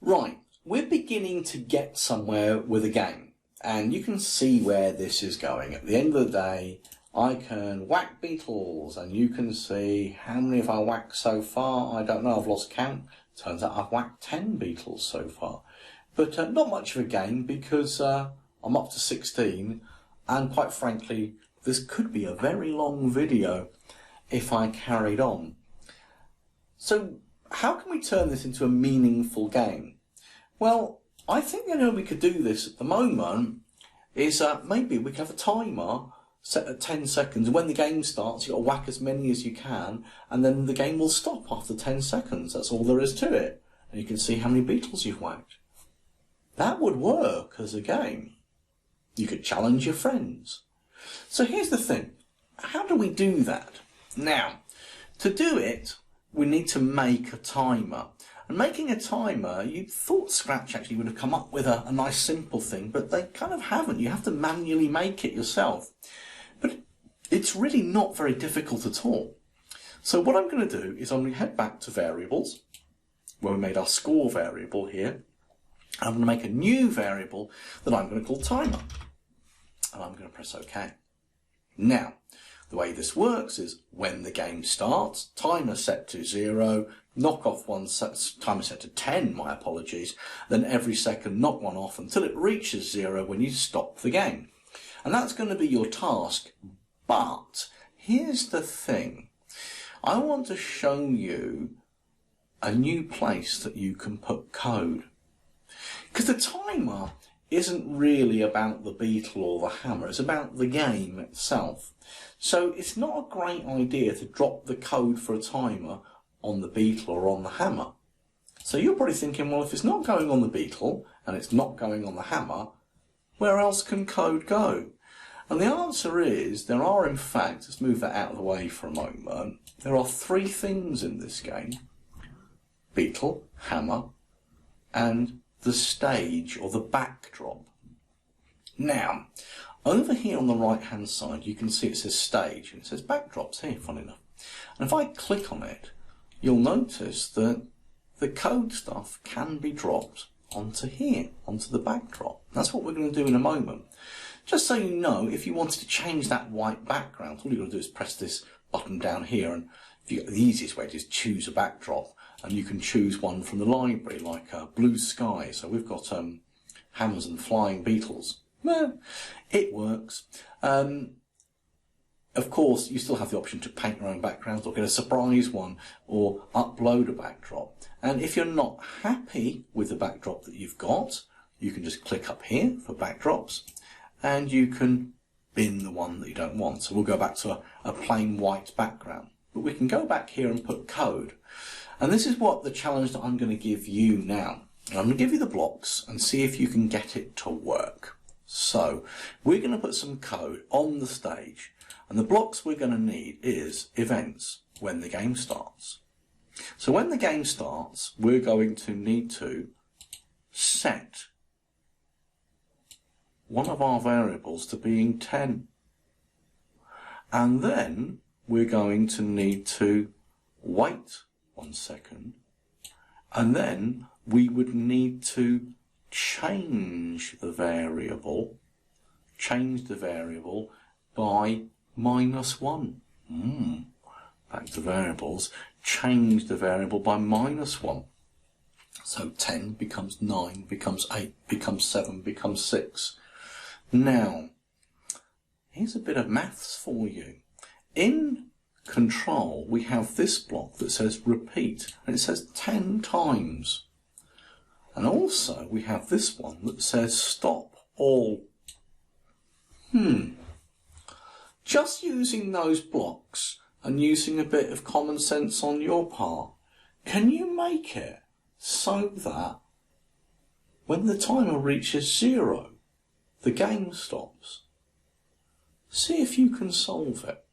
Right, we're beginning to get somewhere with a game, and you can see where this is going. At the end of the day, I can whack beetles, and you can see how many have I whacked so far. I don't know, I've lost count. Turns out I've whacked 10 beetles so far. But not much of a game because I'm up to 16, and quite frankly, this could be a very long video if I carried on. So how can we turn this into a meaningful game? Well, I think the only way we could do this at the moment is maybe we could have a timer set at 10 seconds. When the game starts, you've got to whack as many as you can, and then the game will stop after 10 seconds. That's all there is to it. And you can see how many beetles you've whacked. That would work as a game. You could challenge your friends. So here's the thing. How do we do that? Now, to do it, we need to make a timer. And making a timer, you'd thought Scratch actually would have come up with a nice simple thing, but they kind of haven't. You have to manually make it yourself. But it's really not very difficult at all. So what I'm going to do is I'm going to head back to variables, where we made our score variable here. I'm going to make a new variable that I'm going to call timer. And I'm going to press OK. Now, the way this works is when the game starts, timer set to 0, knock off one, timer set to 10, my apologies, then every second knock one off until it reaches 0 when you stop the game. And that's going to be your task. But here's the thing. I want to show you a new place that you can put code. Because the timer isn't really about the beetle or the hammer, it's about the game itself. So it's not a great idea to drop the code for a timer on the beetle or on the hammer. So you're probably thinking, well, if it's not going on the beetle and it's not going on the hammer, where else can code go? And the answer is there are, in fact, let's move that out of the way for a moment, there are 3 things in this game: beetle, hammer, and the stage or the backdrop. Now, over here on the right hand side you can see it says stage and it says backdrops here, funny enough. And if I click on it, you'll notice that the code stuff can be dropped onto here, onto the backdrop. That's what we're going to do in a moment. Just so you know, if you wanted to change that white background, all you've got to do is press this button down here, and the easiest way to is choose a backdrop, and you can choose one from the library, like Blue Sky. So we've got hammers and flying beetles. Well, it works. Of course, you still have the option to paint your own backgrounds or get a surprise one or upload a backdrop. And if you're not happy with the backdrop that you've got, you can just click up here for backdrops and you can bin the one that you don't want. So we'll go back to a plain white background. But we can go back here and put code. And this is what the challenge that I'm going to give you now. I'm going to give you the blocks and see if you can get it to work. So we're going to put some code on the stage, and the blocks we're going to need is events when the game starts. So when the game starts, we're going to need to set one of our variables to being 10. And then we're going to need to wait 1 second, and then we would need to change the variable by -1. Back to variables, change the variable by -1. So 10 becomes 9, becomes 8, becomes 7, becomes 6. Now, here's a bit of maths for you. In control, we have this block that says repeat, and it says 10 times. And also we have this one that says stop all. Just using those blocks and using a bit of common sense on your part, can you make it so that when the timer reaches 0, the game stops? See if you can solve it.